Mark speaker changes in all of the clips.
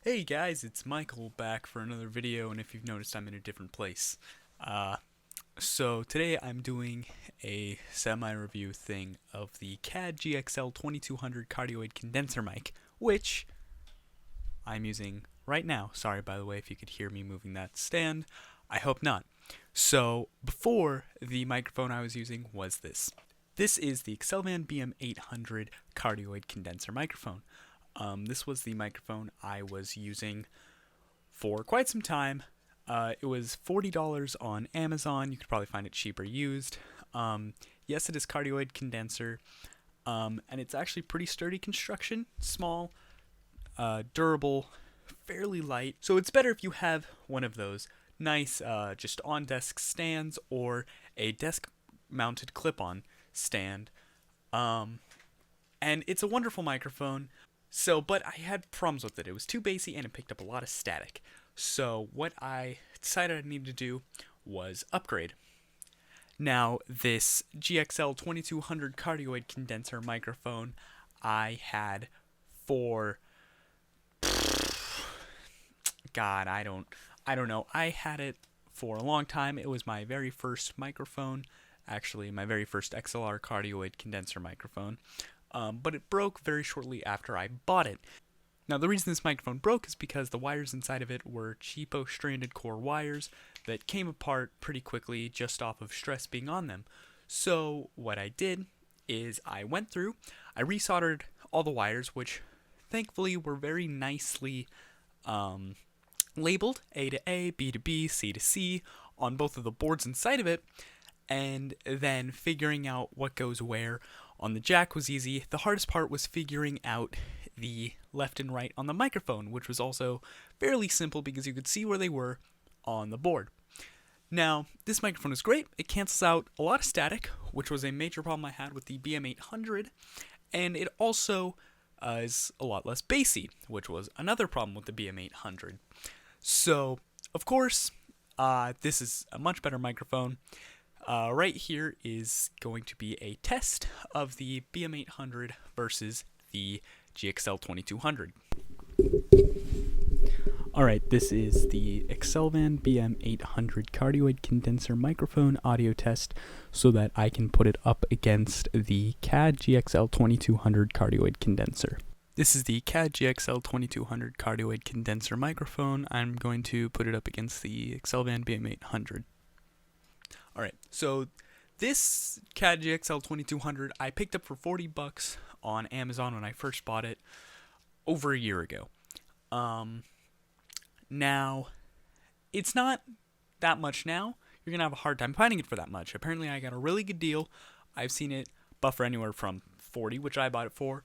Speaker 1: Hey guys, it's Michael back for another video, and if you've noticed, I'm in a different place. Uh, so today I'm doing a semi-review thing of the CAD GXL2200 Cardioid condenser mic, which I'm using right now. Sorry, by the way, if you could hear me moving that stand. I hope not. So before, the microphone I was using was this. This is the Xelvan BM800 Cardioid condenser microphone. This was the microphone I was using for quite some time. It was $40 on Amazon. You could probably find it cheaper used. Yes, it is cardioid condenser, and it's actually pretty sturdy construction. Small, durable, fairly light. So it's better if you have one of those nice just on-desk stands or a desk-mounted clip-on stand. And it's a wonderful microphone. But I had problems with it. It was too bassy and it picked up a lot of static. So what I decided I needed to do was upgrade. Now, this GXL2200 cardioid condenser microphone I had for God, I don't know. I had it for a long time. It was my very first microphone, actually my very first XLR cardioid condenser microphone. But it broke very shortly after I bought it. Now, the reason this microphone broke is because the wires inside of it were cheapo stranded core wires that came apart pretty quickly just off of stress being on them. So what I did is I went through, I resoldered all the wires, which thankfully were very nicely labeled A to A, B to B, C to C on both of the boards inside of it, and then figuring out what goes where on the jack was easy. The hardest part was figuring out the left and right on the microphone, which was also fairly simple because you could see where they were on the board. Now, this microphone is great. It cancels out a lot of static, which was a major problem I had with the BM800, and it also is a lot less bassy, which was another problem with the BM800. So, of course, this is a much better microphone. Right here is going to be a test of the BM800 versus the GXL2200. Alright, this is the Xelvan BM800 cardioid condenser microphone audio test so that I can put it up against the CAD GXL2200 cardioid condenser. This is the CAD GXL2200 cardioid condenser microphone. I'm going to put it up against the Xelvan BM800. Alright, so this CAD GXL2200 I picked up for $40 on Amazon when I first bought it over a year ago. Now, it's not that much now. You're going to have a hard time finding it for that much. Apparently, I got a really good deal. I've seen it buffer anywhere from 40, which I bought it for,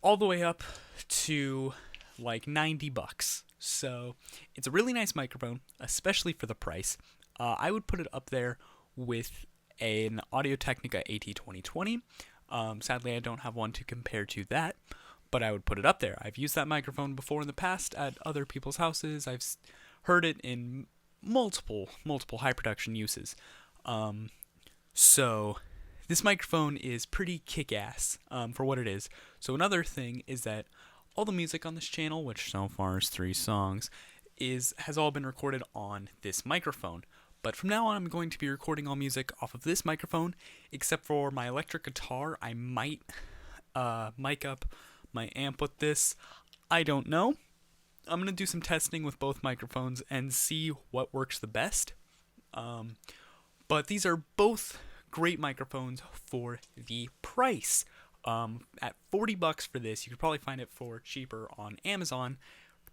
Speaker 1: all the way up to like $90. So, it's a really nice microphone, especially for the price. I would put it up there with an Audio-Technica AT2020. Sadly, I don't have one to compare to that, but I would put it up there. I've used that microphone before in the past at other people's houses. I've heard it in multiple high production uses. So this microphone is pretty kick-ass for what it is. So another thing is that all the music on this channel, which so far is 3 songs, has all been recorded on this microphone. But from now on, I'm going to be recording all music off of this microphone, except for my electric guitar. I might mic up my amp with this. I don't know. I'm going to do some testing with both microphones and see what works the best. But these are both great microphones for the price. At $40 for this, you could probably find it for cheaper on Amazon.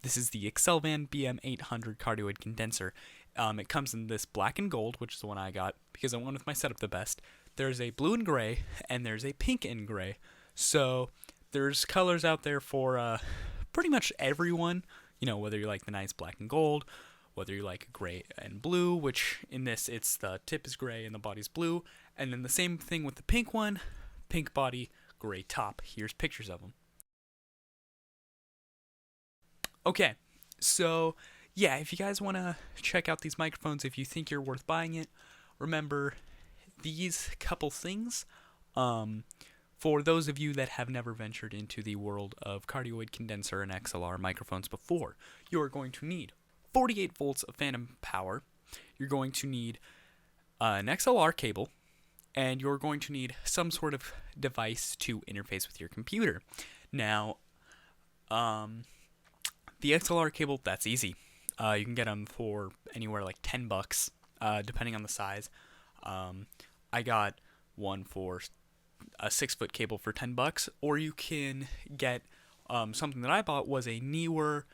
Speaker 1: This is the Xelvan BM800 cardioid condenser. It comes in this black and gold, which is the one I got because I went with my setup the best. There's a blue and gray, and there's a pink and gray. So there's colors out there for pretty much everyone. You know, whether you like the nice black and gold, whether you like gray and blue, which in this, it's the tip is gray and the body's blue. And then the same thing with the pink one, pink body, gray top. Here's pictures of them. Okay, so yeah, if you guys want to check out these microphones, if you think you're worth buying it, remember these couple things. for those of you that have never ventured into the world of cardioid, condenser, and XLR microphones before, you are going to need 48 volts of phantom power. You're going to need an XLR cable, and you're going to need some sort of device to interface with your computer. Now, the XLR cable, that's easy. You can get them for anywhere like $10, depending on the size. I got one for a 6-foot cable for $10, or you can get something that I bought was a newer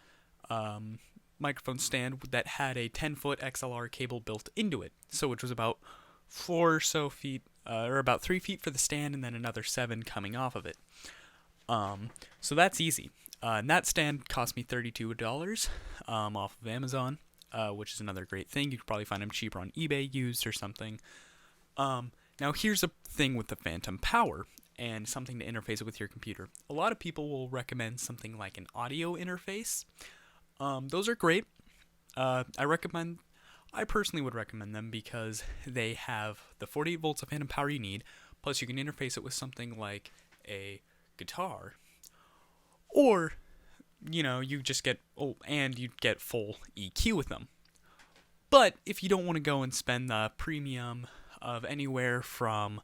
Speaker 1: microphone stand that had a 10-foot XLR cable built into it, so which was about 4 or so feet, or about 3 feet for the stand, and then another 7 coming off of it. So that's easy. And that stand cost me $32 off of Amazon, which is another great thing. You could probably find them cheaper on eBay used or something. Now here's a thing with the phantom power and something to interface it with your computer. A lot of people will recommend something like an audio interface. Those are great. I personally would recommend them because they have the 48 volts of phantom power you need, plus you can interface it with something like a guitar, or, you just get, and you get full EQ with them. But if you don't want to go and spend the premium of anywhere from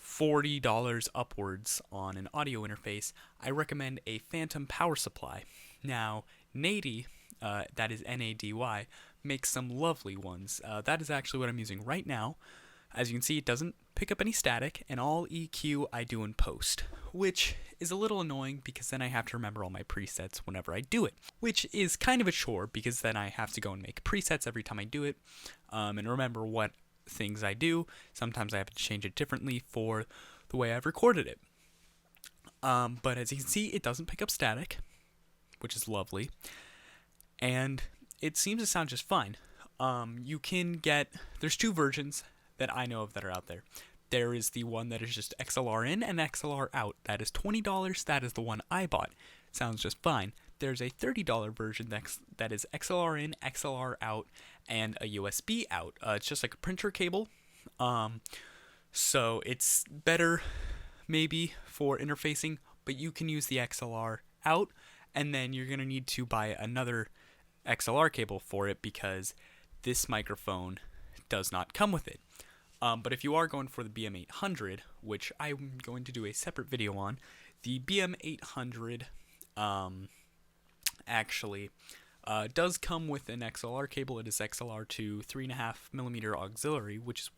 Speaker 1: $40 upwards on an audio interface, I recommend a phantom power supply. Now, Nady, that is N-A-D-Y, makes some lovely ones. That is actually what I'm using right now. As you can see, it doesn't pick up any static, and all EQ I do in post, which is a little annoying because then I have to remember all my presets whenever I do it, which is kind of a chore because then I have to go and make presets every time I do it, and remember what things I do. Sometimes I have to change it differently for the way I've recorded it. But as you can see, it doesn't pick up static, which is lovely, and it seems to sound just fine. You can get, there's 2 versions that I know of that are out there. There is the one that is just XLR in and XLR out. That is $20. That is the one I bought. Sounds just fine. There's a $30 version that is XLR in, XLR out, and a USB out. It's just like a printer cable. So it's better maybe for interfacing, but you can use the XLR out, and then you're going to need to buy another XLR cable for it because this microphone does not come with it. But if you are going for the BM800, which I'm going to do a separate video on, the BM800 actually does come with an XLR cable. It is XLR to 3.5mm auxiliary, which is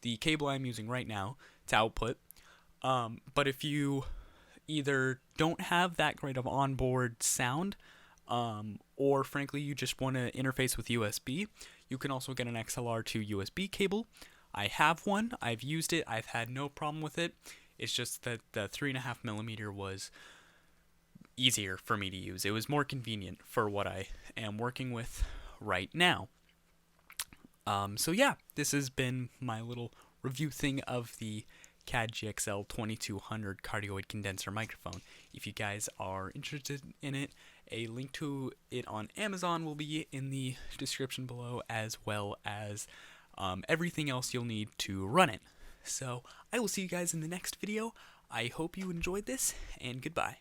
Speaker 1: the cable I'm using right now to output. But if you either don't have that great of onboard sound, or frankly you just want to interface with USB, you can also get an XLR to USB cable. I have one. I've used it. I've had no problem with it. It's just that the 3.5mm was easier for me to use. It was more convenient for what I am working with right now. So yeah, this has been my little review thing of the CAD GXL2200 cardioid condenser microphone. If you guys are interested in it, a link to it on Amazon will be in the description below, as well as everything else you'll need to run it. So I will see you guys in the next video. I hope you enjoyed this, and goodbye.